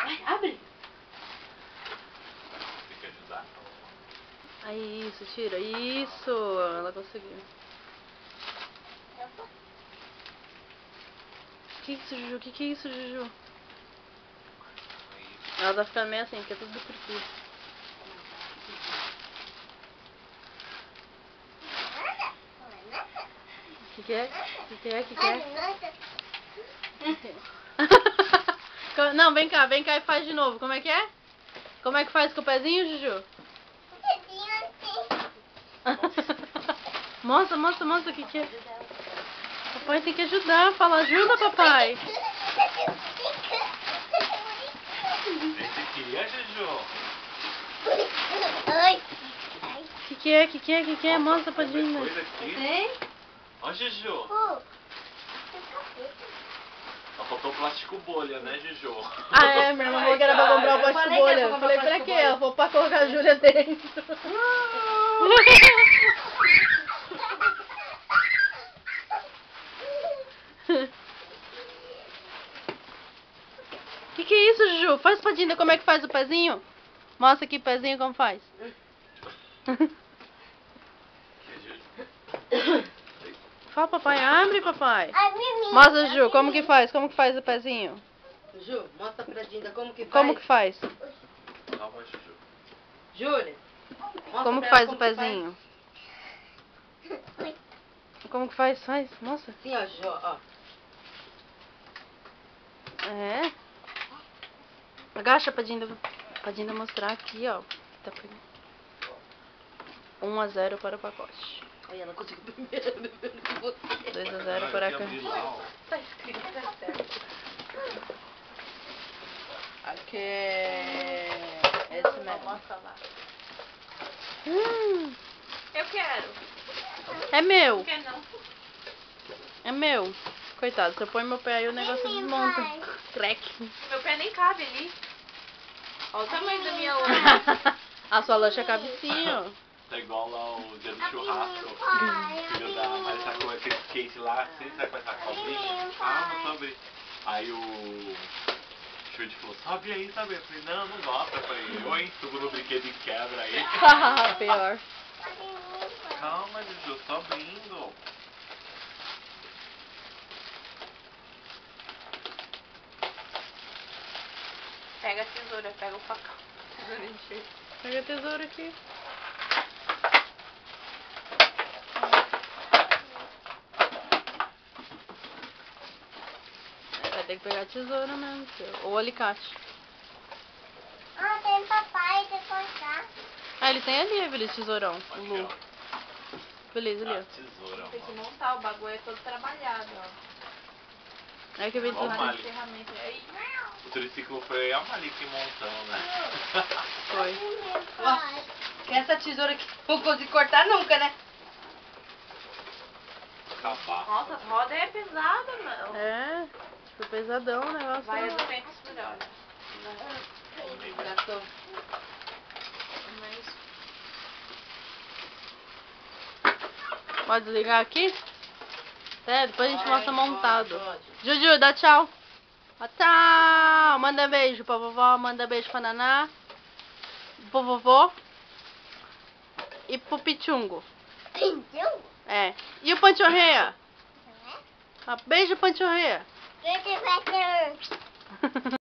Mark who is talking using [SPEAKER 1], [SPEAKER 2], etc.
[SPEAKER 1] Ai, abre.
[SPEAKER 2] Tem que ajudar.
[SPEAKER 3] Aí, isso, tira. Isso, ela conseguiu. Que isso, Juju? Que isso, Juju? Ela tá ficando meio assim, porque é tudo do curtir. Que é? Que é? Não, vem cá e faz de novo. Como é que é? Como é que faz com o pezinho, Juju? Mostra o que é. Papai tem que ajudar. Fala, ajuda, papai.
[SPEAKER 2] Esse aqui é, Juju.
[SPEAKER 3] Que é? Mostra pra Dina.
[SPEAKER 2] Coisa aqui.
[SPEAKER 1] Tem?
[SPEAKER 2] Ó, Juju. Só faltou plástico bolha, né, Juju?
[SPEAKER 3] Ah, é, minha irmã falou que era pra comprar o plástico bolha. Eu falei, pra quê? Ela falou pra colocar a Júlia dentro. Que é isso, Juju? Faz pra Dina como é que faz o pezinho. Mostra aqui o pezinho como faz. Fala, papai. Abre, papai. Mostra, Ju, como que faz? Como que faz o pezinho?
[SPEAKER 1] Ju, mostra pra Dinda como que faz.
[SPEAKER 3] Como que faz?
[SPEAKER 2] Calma, Juju.
[SPEAKER 1] Júlia, mostra
[SPEAKER 3] Como
[SPEAKER 1] pra
[SPEAKER 3] que
[SPEAKER 1] ela
[SPEAKER 3] faz o pezinho? Como que faz? Faz, mostra.
[SPEAKER 1] Assim, ó, Ju, ó.
[SPEAKER 3] É. Agacha pra Dinda mostrar aqui, ó. Tá 1-0 para o pacote.
[SPEAKER 1] Aí ela conseguiu primeiro, bebendo com você.
[SPEAKER 3] 2-0 para cá.
[SPEAKER 1] Tá escrito, tá certo.
[SPEAKER 3] Aqui é esse mesmo.
[SPEAKER 1] Mostra lá.
[SPEAKER 4] Eu quero.
[SPEAKER 3] É meu.
[SPEAKER 4] Não quer não.
[SPEAKER 3] É meu. Coitado, se eu põe meu pé aí o negócio desmonta. Crack.
[SPEAKER 4] Meu pé nem cabe ali. Olha o tamanho da minha lança.
[SPEAKER 3] A sua lancha cabe sim, ó.
[SPEAKER 2] Tá igual lá o dia do churrasco. Filho da Maria tá com aquele skate lá, assim, sabe com essa cobrinha? Calma, sobe. Aí o Chute falou, sobe aí, sabe? Eu falei, não gosta. Eu falei, eu hein, subo no brinquedo e quebra aí.
[SPEAKER 3] Pior.
[SPEAKER 2] Calma, Juju, sobe indo.
[SPEAKER 4] Pega a tesoura, pega o facão. Tesoura encher.
[SPEAKER 3] Pega a tesoura aqui. Vai ter que pegar a tesoura mesmo, ou o alicate.
[SPEAKER 5] Ah, tem papai de cortar.
[SPEAKER 3] Ah, ele tem ali, Feliz, tesourão. O
[SPEAKER 2] Aqui,
[SPEAKER 3] Lu.
[SPEAKER 2] ó.
[SPEAKER 3] Feliz, ali, ó.
[SPEAKER 2] Tesoura,
[SPEAKER 4] Tem que
[SPEAKER 2] mano.
[SPEAKER 4] montar, o bagulho é todo trabalhado, ó.
[SPEAKER 3] É que eu vi
[SPEAKER 2] Igual
[SPEAKER 3] tudo.
[SPEAKER 2] Mali.
[SPEAKER 4] Ferramenta aí.
[SPEAKER 2] O triciclo foi a Malik montando, né?
[SPEAKER 3] Foi.
[SPEAKER 1] Nossa, que essa tesoura aqui não consigo cortar nunca, né?
[SPEAKER 2] Acabar.
[SPEAKER 4] Nossa, as rodas é pesada, mano.
[SPEAKER 3] É, foi pesadão o negócio.
[SPEAKER 4] Vai, eu tenho que segurar, olha.
[SPEAKER 1] Gastou.
[SPEAKER 4] Mas...
[SPEAKER 3] Pode desligar aqui? É, depois a gente mostra montado.
[SPEAKER 1] Pode.
[SPEAKER 3] Juju, dá tchau. Ó, tchau. Manda beijo pra vovó, manda beijo pra Naná. Pro vovô. E pro Pichungo.
[SPEAKER 5] Pintou?
[SPEAKER 3] É. E o Panchorreia? Beijo, Panchorreia.
[SPEAKER 5] Deixa eu ver.